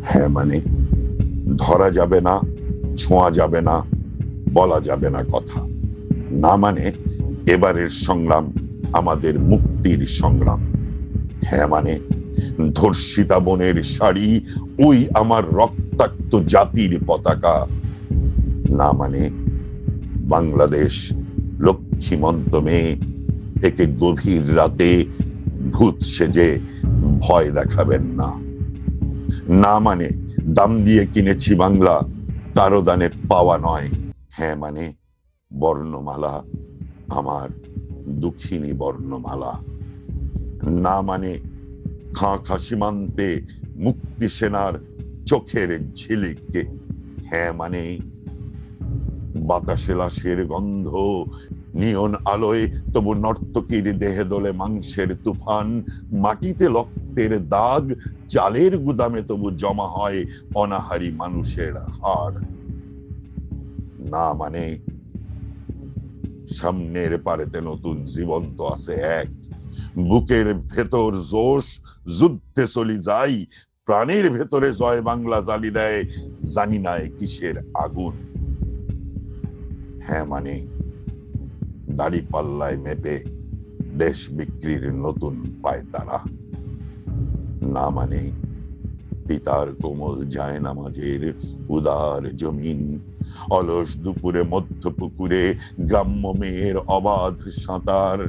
হ্যাঁ মানে ধরা যাবে না, ছোঁয়া যাবে না, বলা যাবে না কথা। না মানে এবারের সংগ্রাম আমাদের মুক্তির সংগ্রাম। হ্যাঁ মানে ধর্ষিতা বোনের শাড়ি ওই আমার রক্তাক্ত জাতির পতাকা। না মানে বাংলাদেশ লক্ষ্মীমন্ত মেয়ে একে গভীর রাতে ভূত সেজে ভয় দেখাবেন না। না মানে দাম দিয়ে কিনেছি বাংলা, কারো দানে পাওয়া নয়। হ্যাঁ মানে বর্ণমালা আমার দুঃখিনী বর্ণমালা। না মানে খাঁ খাঁ সীমান্তে মুক্তি সেনার চোখের ঝিলিক। হ্যাঁ মানে বাতাসে লাশের গন্ধ, নিয়ন আলোয় তবু নর্তকীর দেহে দোলে মাংসের তুফান, মাটিতে রক্তের দাগ, চালের গুদামে তবু জমা হয় অনাহারী মানুষের হাড়। না মানে সামনের পারেতে নতুন জীবন্ত আছে এক, বুকের ভেতর জোশ, যুদ্ধে চলি যাই, প্রাণের ভেতরে জয় বাংলা জ্বালি দেয় জানি না কিসের আগুন। হ্যাঁ মানে দাড়ি পাল্লায় মেপে দেশ বিক্রির নতুন পায়তারা। না মানে পিতার কোমল যায় নামাজের উদার জমিন, অলস দুপুরে মধ্য পুকুরে গ্রাম্য মেয়ের অবাধ সাঁতার।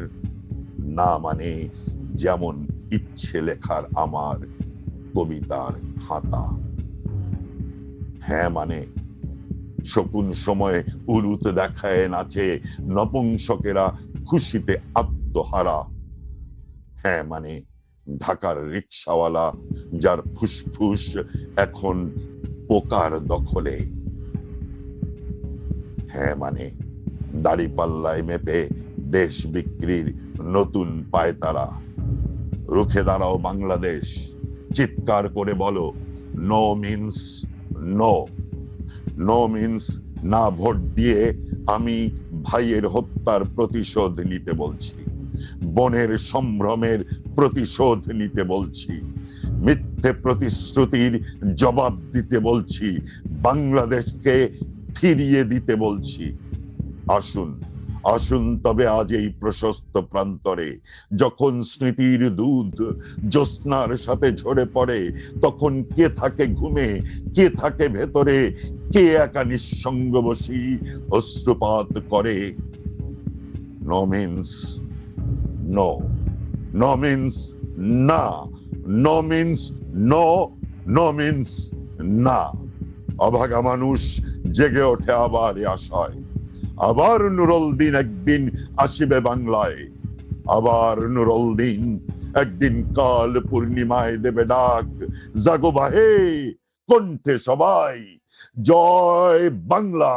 না মানে যেমন ইচ্ছে লেখার আমার কবিতার খাতা। হ্যাঁ মানে শকুন সময় উরুত দেখায় নাচে নপুংসকেরা খুশিতে আত্মহারা। হ্যাঁ মানে ঢাকার রিকশাওয়ালা যার ফুসফুস এখন পোকার দখলে। হ্যাঁ মানে দাড়ি পাল্লায় মেপে দেশ বিক্রির নতুন পায়তারা। রুখে দাঁড়াও বাংলাদেশ, চিৎকার করে বলো no means no. No means না ভোট দিয়ে আমি ভাইয়ের হত্যার প্রতিশোধ নিতে বলছি, বোনের সম্ভ্রমের প্রতিশোধ নিতে বলছি, মিথ্যে প্রতিশ্রুতির জবাব দিতে বলছি, বাংলাদেশকে ফিরিয়ে দিতে বলছি। আসুন আসুন তবে আজ এই প্রশস্ত প্রান্তরে, যখন স্মৃতির দুধ জ্যোৎস্নার সাথে ঝরে পড়ে, তখন কে থাকে ঘুমে, কে থাকে ভেতরে, কে একা নিঃসঙ্গ বসি অশ্রুপাত করে। No means no, no means না, no means no, no means না। অভাগা মানুষ জেগে ওঠে আবার আশায়, আবার নুরুল দিন একদিন আসিবে বাংলায়, আবার নুরুল দিন একদিন কাল পূর্ণিমায় দেবে ডাক, জাগো বাহে কণ্ঠে সবাই, জয় বাংলা,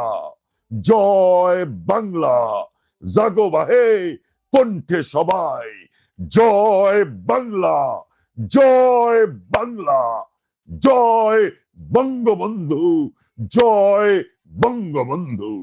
জয় বাংলা, জাগো বাহে কণ্ঠে সবাই, জয় বাংলা, জয় বাংলা, জয় বঙ্গবন্ধু, জয় বঙ্গবন্ধু।